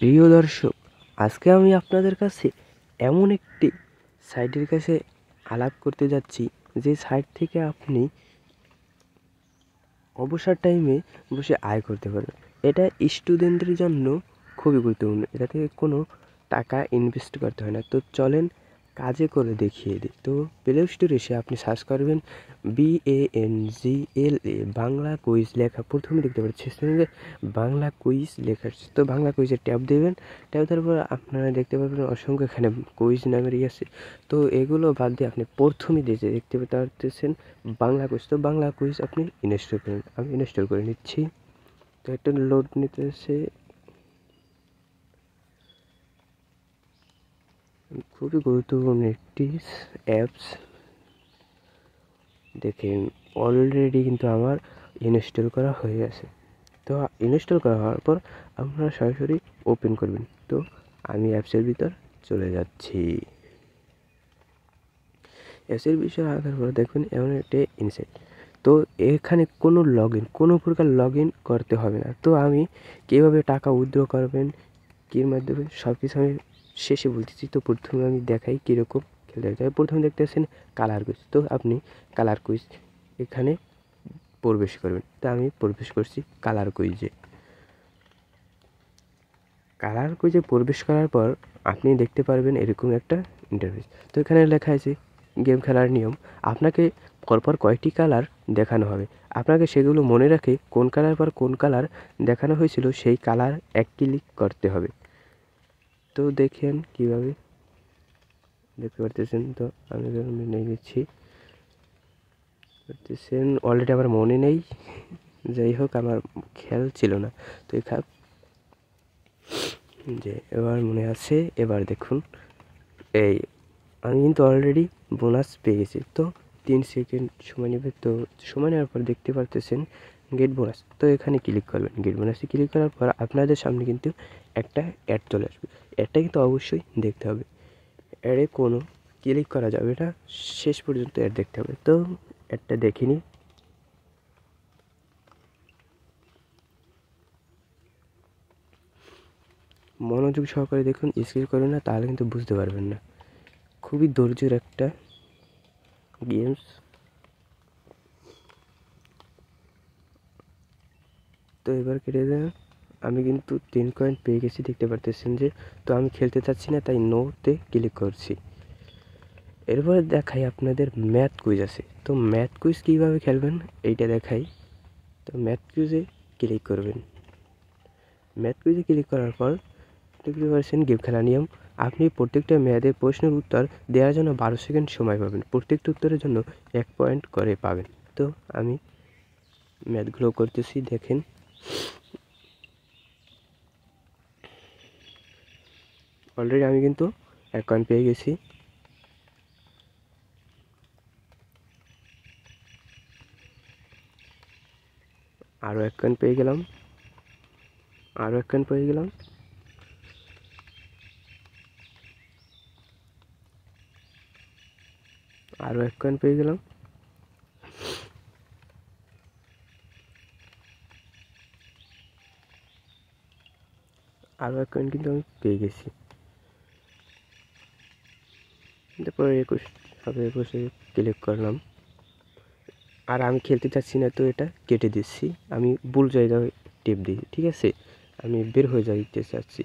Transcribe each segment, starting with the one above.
প্রিয় দর্শক, আজকে আমি আপনাদের কাছে এমন একটি সাইটের কাছে আলাপ করতে যাচ্ছি যে সাইট থেকে আপনি অবসর টাইমে বসে আয় করতে পারবেন। এটা স্টুডেন্টদের জন্য খুবই গুরুত্বপূর্ণ। এটা থেকে কোনো টাকা ইনভেস্ট করতে হয় না। তো চলেন কাজে করে দেখিয়ে দিই। তো প্লে স্টোরে এসে আপনি সার্চ করবেন BANGLA বাংলা কুইজ লেখা প্রথমে দেখতে পাচ্ছেন যে বাংলা কুইজ লেখা আছে। তো বাংলা কুইজের ট্যাব দেবেন। ট্যাব দেওয়ার পর আপনারা দেখতে পাবেন অসংখ্য এখানে কুইজ নামেরই আছে। তো এগুলো বাদ দিয়ে আপনি প্রথমে দেখতে পাচ্ছেন বাংলা কুইজ। তো বাংলা কুইজ আপনি ইনস্টল করেন। আমি ইনস্টল করে নিচ্ছি। তো একটা লোড নিতেছে, খুবই গুরুত্বপূর্ণ একটি অ্যাপস। দেখেন অলরেডি কিন্তু আমার ইনস্টল করা হয়ে গেছে। তো ইনস্টল করা হওয়ার পর আপনারা সরাসরি ওপেন করবেন। তো আমি অ্যাপসের ভিতর চলে যাচ্ছি। অ্যাপসের বিষয়ে আসার পর দেখবেন এমন একটা ইনসাইট। তো এখানে কোনো প্রকার লগ ইন করতে হবে না। তো আমি কীভাবে টাকা উইথড্র করবেন, কীর মাধ্যমে সব কিছু আমি শেষে বলতেছি। তো প্রথমে আমি দেখাই কীরকম খেলতে হবে। প্রথমে দেখতে পাচ্ছেন কালার কুইজ। তো আপনি কালার কুইজ এখানে প্রবেশ করবেন। তো আমি প্রবেশ করছি কালার কুইজে। কালার কুইজে প্রবেশ করার পর আপনি দেখতে পারবেন এরকম একটা ইন্টারফেস। তো এখানে লেখা আছে গেম খেলার নিয়ম। আপনাকে পরপর কয়টি কালার দেখানো হবে, আপনাকে সেগুলো মনে রাখে কোন কালার পর কোন কালার দেখানো হয়েছিল সেই কালার এক ক্লিক করতে হবে। তো দেখেন কীভাবে দেখতে পারতেছেন। তো আমি নিয়ে নিচ্ছি করতেছেন, অলরেডি আমার মনে নেই, যাই হোক আমার খেয়াল ছিল না। তো এখানে যে এবার মনে আছে। এবার দেখুন এই আমি কিন্তু অলরেডি বোনাস পেয়ে গেছি। তো 3 সেকেন্ড সময় নেবে। তো সময় নেওয়ার পর দেখতে পারতেছেন গেট বোনাস। তো এখানে ক্লিক করবেন। গেট বোনাসে ক্লিক করার পর আপনাদের সামনে কিন্তু একটা অ্যাড চলে আসবে। অ্যাডটা কিন্তু অবশ্যই দেখতে হবে। অ্যাডে কোনো ক্লিক করা যাবে না, শেষ পর্যন্ত অ্যাড দেখতে হবে। তো অ্যাডটা দেখে নিই। মনোযোগ সহকারে দেখুন, স্কিপ করবেন না, তাহলে কিন্তু বুঝতে পারবেন না। খুবই ধৈর্যের একটা গেমস। তো এবার কেটে দেন। আমি কিন্তু 3 কয়েন পেয়ে গেছি, দেখতে পারতেছেন যে। তো আমি খেলতে চাচ্ছি না, তাই নোতে ক্লিক করছি। এরপরে দেখাই আপনাদের ম্যাথ কুইজ আছে। তো ম্যাথ কুইজ কীভাবে খেলবেন এইটা দেখাই। তো ম্যাথ কুইজে ক্লিক করবেন। ম্যাথ কুইজে ক্লিক করার পর দেখতে পাচ্ছেন গেম খেলা নিয়ম। আপনি প্রত্যেকটা ম্যাথের প্রশ্নের উত্তর দেওয়ার জন্য 12 সেকেন্ড সময় পাবেন। প্রত্যেকটা উত্তরের জন্য 1 পয়েন্ট করে পাবেন। তো আমি ম্যাথগুলো করতেছি, দেখেন। অলরেডি আমি কিন্তু 1 কয়েন পেয়ে গেছি। আরও 1 কয়েন পেয়ে গেলাম। আরও 1 কয়েন পেয়ে গেলাম। আরও 1 কয়েন পেয়ে গেলাম। আরও 1 কয়েন কিন্তু আমি পেয়ে গেছি। তারপরে 21 হবে, 21-এ ক্লিক করলাম। আর আমি খেলতে চাচ্ছি না, তো এটা কেটে দিচ্ছি। আমি ভুল জায়গায় টিপ দিই, ঠিক আছে। আমি বের হয়ে যাইতে চাচ্ছি।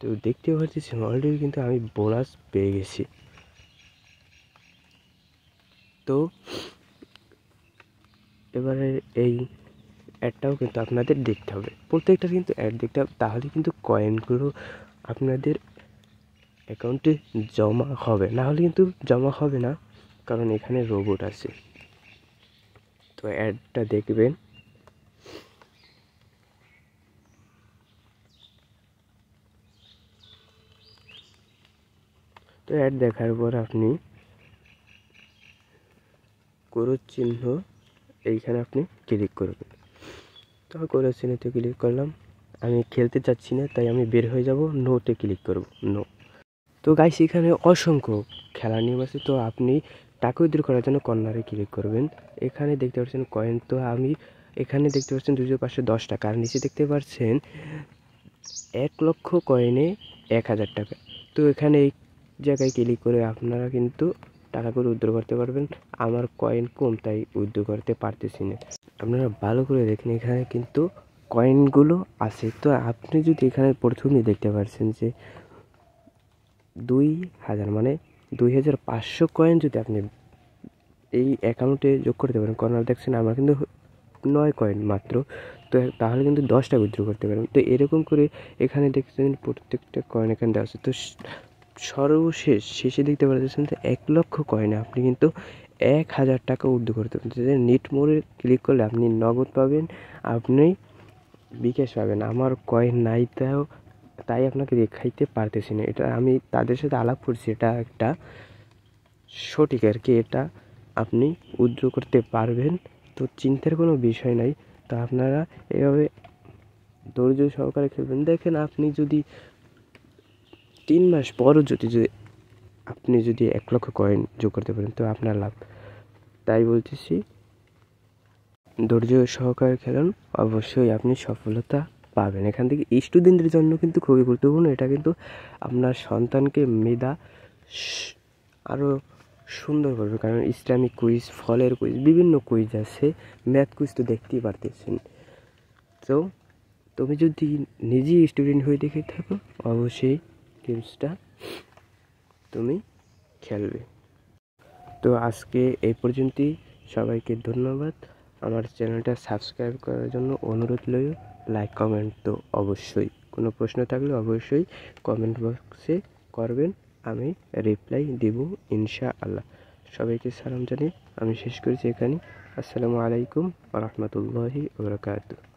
তো দেখতে পাচ্ছি অলরেডি কিন্তু আমি বোনাস পেয়ে গেছি। তো এবারে এই অ্যাডটাও কিন্তু আপনাদের দেখতে হবে। প্রত্যেকটা কিন্তু অ্যাড দেখতে হবে, তাহলে কিন্তু কয়েনগুলো আপনাদের অ্যাকাউন্টে জমা হবে। না হলে কিন্তু জমা হবে না, কারণ এখানে রোবট আছে। তো অ্যাডটা দেখবেন। তো অ্যাড দেখার পর আপনি ক্রস চিহ্ন এইখানে আপনি ক্লিক করবেন। তো ক্রস চিহ্নতে ক্লিক করলাম। আমি খেলতে চাচ্ছি না, তাই আমি বের হয়ে যাব। নোতে ক্লিক করব, নো। তো গাইস এখানে অসংখ্য খেলার নিয়ম আছে। তো আপনি টাকা উইথড্র করার জন্য কর্নারে ক্লিক করবেন। এখানে দেখতে পাচ্ছেন কয়েন। তো আমি এখানে দেখতে পাচ্ছেন 2510 টাকা, আর নিচে দেখতে পাচ্ছেন 1 লক্ষ কয়েনে 1000 টাকা। তো এখানে এই জায়গায় ক্লিক করে আপনারা কিন্তু টাকাগুলো উইথড্র করতে পারবেন। আমার কয়েন কম তাই উইথড্র করতে পারতেছি না। আপনারা ভালো করে দেখেন, এখানে কিন্তু কয়েনগুলো আছে। তো আপনি যদি এখানে প্রথমেই দেখতে পাচ্ছেন যে 2000 মানে 2500 কয়েন যদি আপনি এই অ্যাকাউন্টে যোগ করতে পারেন, কর্নার দেখছেন আমার কিন্তু 9 কয়েন মাত্র, তো তাহলে কিন্তু 10 টাকা উইথড্র করতে পারবেন। তো এরকম করে এখানে দেখছেন প্রত্যেকটা কয়েন এখানে দেওয়া আছে। তো সর্বশেষ শেষে দেখতে পাচ্ছেন যে 1 লক্ষ কয়েনে আপনি কিন্তু 1000 টাকা উইথড্র করতে পারবেন। নিট মোড়ে ক্লিক করলে আপনি নগদ পাবেন, আপনি বিকাশ পাবেন। আমার কয়েন নাই, তাই আপনাকে দেখাইতে পারতেছি না। এটা আমি তাদের সাথে আলাপ করছি, এটা একটা সঠিক আর কি, এটা আপনি উইথড্র করতে পারবেন। তো চিন্তার কোনো বিষয় নাই। তো আপনারা এভাবে ধৈর্য সহকারে খেলবেন। দেখেন আপনি যদি 3 মাস পরও যদি আপনি যদি 1 লক্ষ কয়েন যোগ করতে পারেন তো আপনার লাভ। তাই বলতেছি ধৈর্য সহকারে খেলুন, অবশ্যই আপনি সফলতা পাবেন। এখান থেকে স্টুডেন্টদের জন্য কিন্তু খুবই গুরুত্বপূর্ণ। এটা কিন্তু আপনার সন্তানকে মেধা আরও সুন্দর করবে, কারণ ইসলামিক কুইজ, ফলের কুইজ, বিভিন্ন কুইজ আছে, ম্যাথ কুইজ তো দেখতেই পারতেছেন। তো তুমি যদি নিজেই স্টুডেন্ট হয়ে দেখে থাকো, অবশ্যই গেমসটা তুমি খেলবে। তো আজকে এই পর্যন্তই, সবাইকে ধন্যবাদ। আমার চ্যানেলটা সাবস্ক্রাইব করার জন্য অনুরোধ রইল, লাইক কমেন্ট তো অবশ্যই, কোনো প্রশ্ন থাকলে অবশ্যই কমেন্ট বক্সে করবেন, আমি রিপ্লাই দেব ইনশাআল্লাহ। সবাইকে সালাম জানিয়ে আমি শেষ করেছি এখানে। আসসালামু আলাইকুম ওয়া রাহমাতুল্লাহি ওয়া বারাকাতুহু।